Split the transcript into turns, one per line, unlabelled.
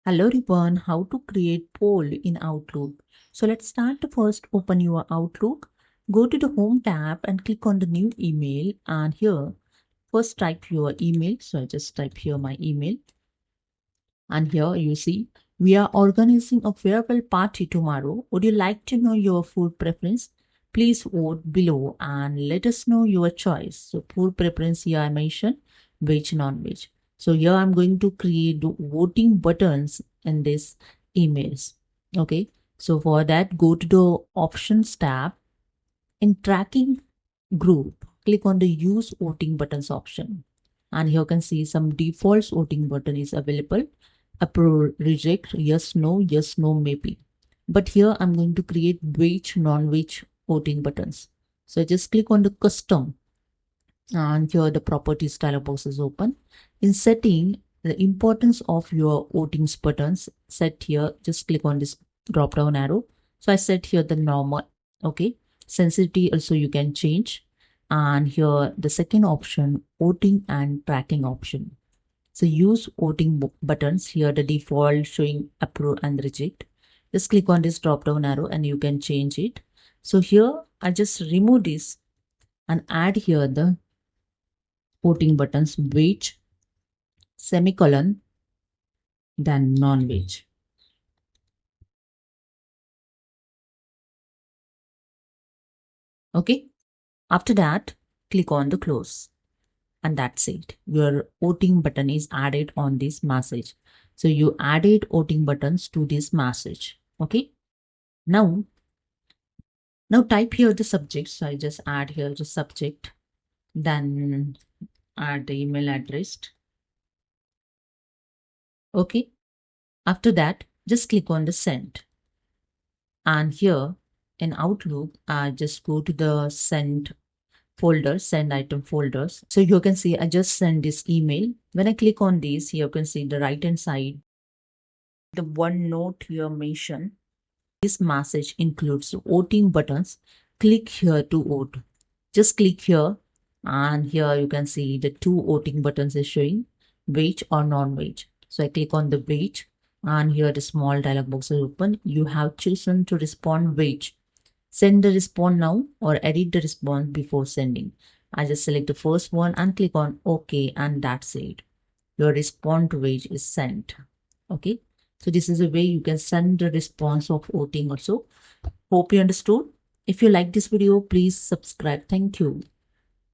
Hello everyone, how to create poll in Outlook. So let's start. First, open your Outlook. Go to the home tab and click on the new email, and here first type your email. So I just type here my email, and here you see we are organizing a farewell party tomorrow. Would you like to know your food preference? Please vote below and let us know your choice. So food preference here I mentioned veg, non-veg. So here I'm going to create the voting buttons in this emails. Okay. So for that, go to the options tab. In tracking group, click on the use voting buttons option. And here you can see some default voting button is available. Approve, reject, yes, no, maybe. But here I'm going to create veg, non-veg voting buttons. So just click on the custom, and here the properties dialog box is open. In setting the importance of your voting buttons, set here, just click on this drop down arrow. So I set here the normal. Okay. Sensitivity also you can change. And here the second option, voting and tracking option. So use voting buttons. Here the default showing approve and reject. Just click on this drop down arrow and you can change it. So here I just remove this and add here the voting buttons veg, semicolon, then non-veg. Okay. After that, click on the close. And that's it. Your voting button is added on this message. So you added voting buttons to this message. Okay. Now type here the subject. So I just add here the subject, then add the email address. Okay. After that, just click on the send. And here in Outlook, just go to the send folder, send item folders. So you can see I just send this email. When I click on this, here you can see the right hand side, the one note here mentioned. This message includes voting buttons. Click here to vote. Just click here, and here you can see the two voting buttons is showing veg or non-veg. So I click on the veg, and here the small dialog box is open. You have chosen to respond veg. Send the response now or edit the response before sending. I just select the first one and click on OK, and that's it. Your response to veg is sent. Okay. So this is a way you can send the response of voting also. Hope you understood. If you like this video, please subscribe. Thank you.